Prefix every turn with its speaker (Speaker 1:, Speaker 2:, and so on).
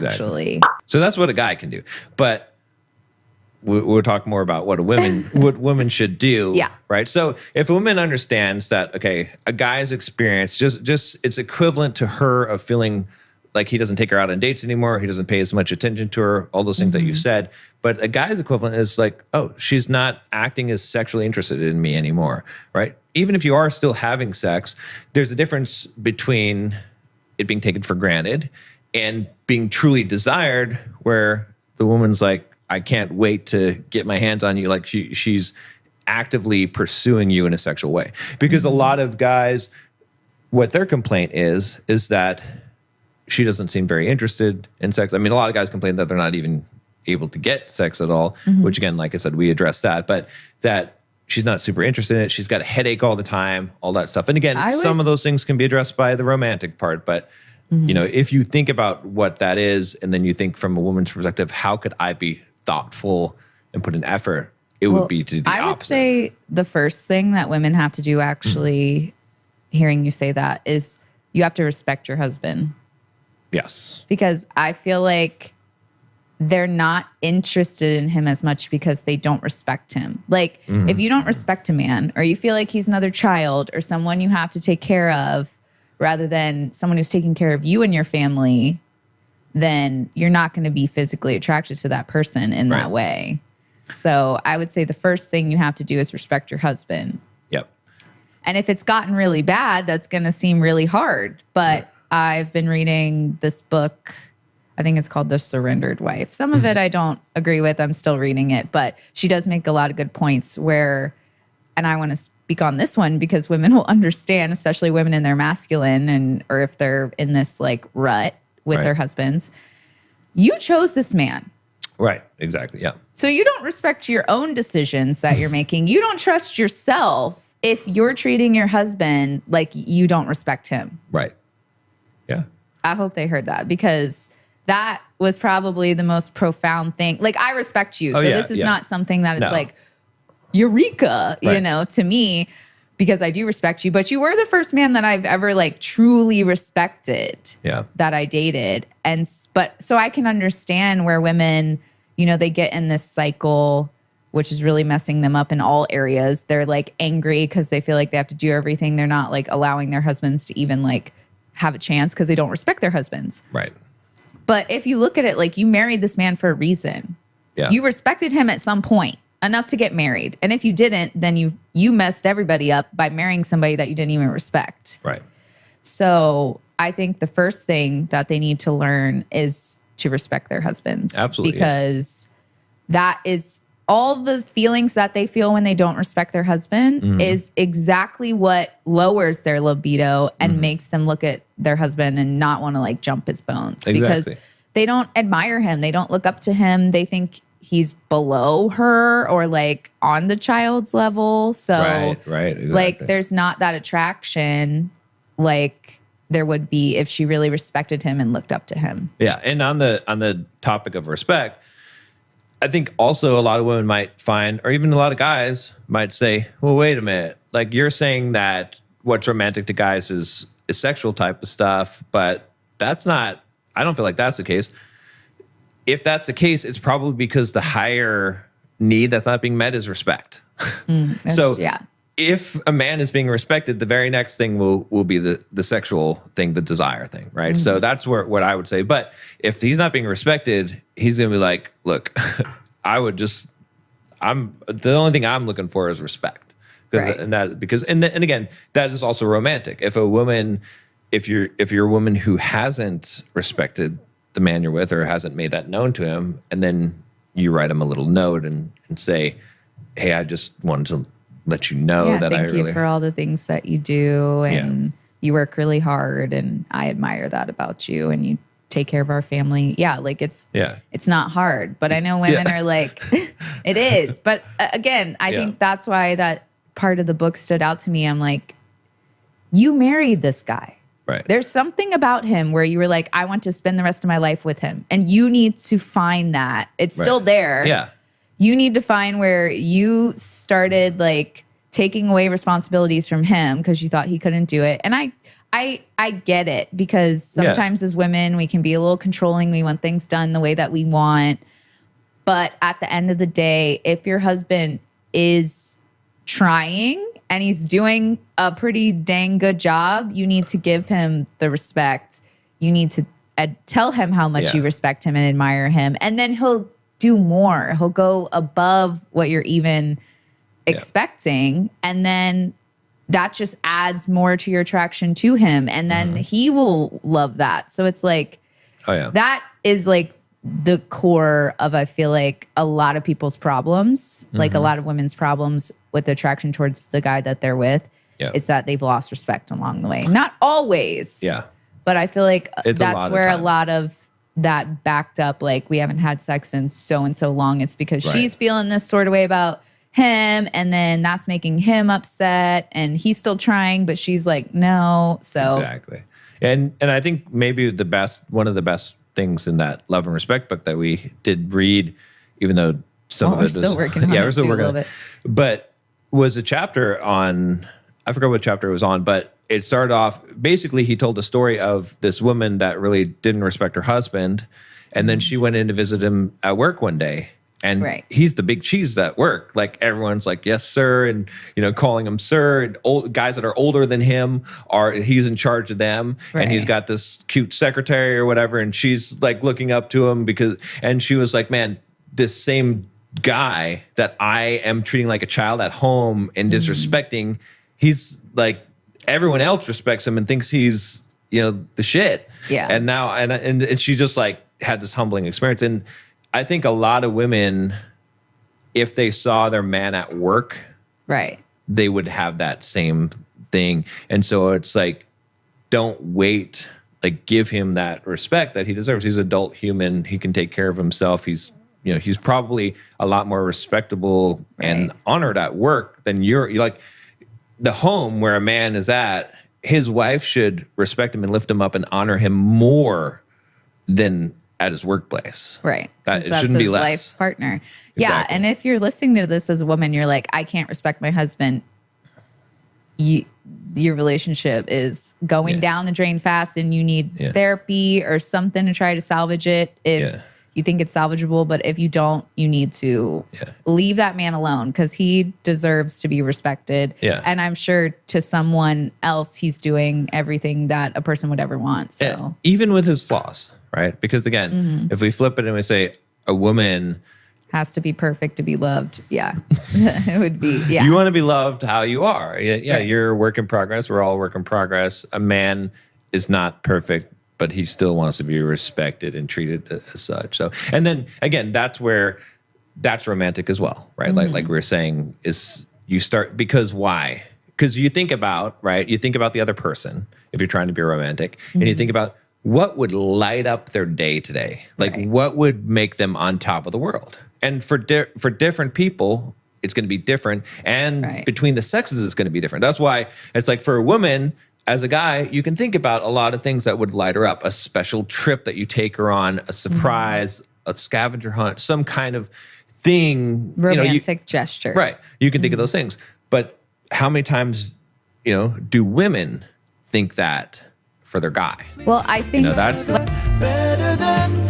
Speaker 1: actually.
Speaker 2: So that's what a guy can do. But we'll talk more about what women should do.
Speaker 1: Yeah.
Speaker 2: Right. So if a woman understands that, okay, a guy's experience just it's equivalent to her of feeling like he doesn't take her out on dates anymore, he doesn't pay as much attention to her, all those things that you said. But a guy's equivalent is like, oh, she's not acting as sexually interested in me anymore. Right. Even if you are still having sex, there's a difference between it being taken for granted and being truly desired, where the woman's like, I can't wait to get my hands on you. Like she's actively pursuing you in a sexual way. Because a lot of guys, what their complaint is that she doesn't seem very interested in sex. I mean, a lot of guys complain that they're not even able to get sex at all, which again, like I said, we addressed that, but that she's not super interested in it. She's got a headache all the time, all that stuff. And again, some of those things can be addressed by the romantic part, but you know, if you think about what that is, and then you think from a woman's perspective, how could I be thoughtful and put an effort? It would be to do the opposite.
Speaker 1: I would say the first thing that women have to do, actually, hearing you say that, is you have to respect your husband.
Speaker 2: Yes.
Speaker 1: Because I feel like they're not interested in him as much because they don't respect him. Like, if you don't respect a man, or you feel like he's another child or someone you have to take care of, rather than someone who's taking care of you and your family, then you're not going to be physically attracted to that person in that way. So I would say the first thing you have to do is respect your husband.
Speaker 2: Yep.
Speaker 1: And if it's gotten really bad, that's going to seem really hard. But I've been reading this book, I think it's called The Surrendered Wife. Some of it I don't agree with. I'm still reading it. But she does make a lot of good points where, and I want to speak on this one because women will understand, especially women in their masculine, and or if they're in this like rut with their husbands. You chose this man.
Speaker 2: Right. Exactly. Yeah.
Speaker 1: So you don't respect your own decisions that you're making. You don't trust yourself if you're treating your husband like you don't respect him.
Speaker 2: Right. Yeah.
Speaker 1: I hope they heard that, because that was probably the most profound thing. Like, I respect you. So this is not something that it's like, eureka, you know, to me, because I do respect you. But you were the first man that I've ever like truly respected that I dated. And, but so I can understand where women, you know, they get in this cycle, which is really messing them up in all areas. They're like angry because they feel like they have to do everything. They're not like allowing their husbands to even like have a chance because they don't respect their husbands.
Speaker 2: Right.
Speaker 1: But if you look at it, like, you married this man for a reason.
Speaker 2: Yeah.
Speaker 1: You respected him at some point enough to get married. And if you didn't, then you messed everybody up by marrying somebody that you didn't even respect.
Speaker 2: Right.
Speaker 1: So I think the first thing that they need to learn is to respect their husbands.
Speaker 2: Absolutely.
Speaker 1: Because that is all the feelings that they feel when they don't respect their husband is exactly what lowers their libido and makes them look at their husband and not want to like jump his bones.
Speaker 2: Exactly.
Speaker 1: Because they don't admire him. They don't look up to him. They think he's below her or like on the child's level. So
Speaker 2: exactly.
Speaker 1: Like, there's not that attraction like there would be if she really respected him and looked up to him.
Speaker 2: Yeah. And on the topic of respect, I think also a lot of women might find, or even a lot of guys might say, well, wait a minute. Like, you're saying that what's romantic to guys is sexual type of stuff, but that's not, I don't feel like that's the case. If that's the case, it's probably because the higher need that's not being met is respect. So if a man is being respected, the very next thing will be the sexual thing, the desire thing, right? So that's what I would say. But if he's not being respected, he's going to be like, look, the only thing I'm looking for is respect. And again, that is also romantic. If you're a woman who hasn't respected the man you're with or hasn't made that known to him, and then you write him a little note and say, hey, I just wanted to let you know that
Speaker 1: thank you for all the things that you do, and you work really hard, and I admire that about you, and you take care of our family. Like it's not hard, but I know women are like, it is. But again, I think that's why that part of the book stood out to me. I'm like, you married this guy.
Speaker 2: Right.
Speaker 1: There's something about him where you were like, I want to spend the rest of my life with him. And you need to find that. It's still there.
Speaker 2: Yeah.
Speaker 1: You need to find where you started like taking away responsibilities from him because you thought he couldn't do it. And I get it, because sometimes as women, we can be a little controlling. We want things done the way that we want. But at the end of the day, if your husband is trying and he's doing a pretty dang good job, you need to give him the respect. You need to tell him how much you respect him and admire him. And then he'll do more. He'll go above what you're even expecting. And then that just adds more to your attraction to him. And then he will love that. So it's like, that is like the core of, I feel like, a lot of people's problems, like a lot of women's problems with attraction towards the guy that they're with, is that they've lost respect along the way. Not always. But I feel like that's where a lot of that backed up, like, we haven't had sex in so and so long. It's because she's feeling this sort of way about him, and then that's making him upset, and he's still trying, but she's like, no. So
Speaker 2: exactly. And I think maybe one of the best things in that Love and Respect book that we did read, even though some of it
Speaker 1: still working on
Speaker 2: we're still working on it, but was a chapter on, I forgot what chapter it was on, but it started off, basically he told the story of this woman that really didn't respect her husband, and then she went in to visit him at work one day. And he's the big cheese at work. Like, everyone's like, yes, sir. And, calling him sir. And old guys that are older than him he's in charge of them. And he's got this cute secretary or whatever. And she's like looking up to him and she was like, man, this same guy that I am treating like a child at home and disrespecting, he's like, everyone else respects him and thinks he's, the shit.
Speaker 1: Yeah.
Speaker 2: And now, and she just like had this humbling experience. And I think a lot of women, if they saw their man at work, they would have that same thing. And so it's like, don't wait, like, give him that respect that he deserves. He's an adult human. He can take care of himself. He's probably a lot more respectable and honored at work than you're like, the home where a man is at. His wife should respect him and lift him up and honor him more than at his workplace.
Speaker 1: Right.
Speaker 2: It shouldn't be less.
Speaker 1: Life partner. Yeah. And if you're listening to this as a woman, you're like, I can't respect my husband. Your relationship is going down the drain fast, and you need therapy or something to try to salvage it. If you think it's salvageable, but if you don't, you need to leave that man alone, because he deserves to be respected. And I'm sure to someone else, he's doing everything that a person would ever want. So
Speaker 2: even with his flaws. Right? Because again, if we flip it and we say a woman
Speaker 1: has to be perfect to be loved. Yeah. It would be,
Speaker 2: You want to be loved how you are. You're a work in progress. We're all a work in progress. A man is not perfect, but he still wants to be respected and treated as such. So, and then again, that's romantic as well, right? Like we were saying, is you start, because why? Because you think about, you think about the other person if you're trying to be romantic, and you think about, what would light up their day today? Like, what would make them on top of the world? And for different people, it's going to be different. And between the sexes, it's going to be different. That's why it's like, for a woman, as a guy, you can think about a lot of things that would light her up. A special trip that you take her on, a surprise, a scavenger hunt, some kind of thing.
Speaker 1: Romantic gesture.
Speaker 2: Right. You can think of those things. But how many times, do women think that for their guy?
Speaker 1: Well, I think
Speaker 2: that's better than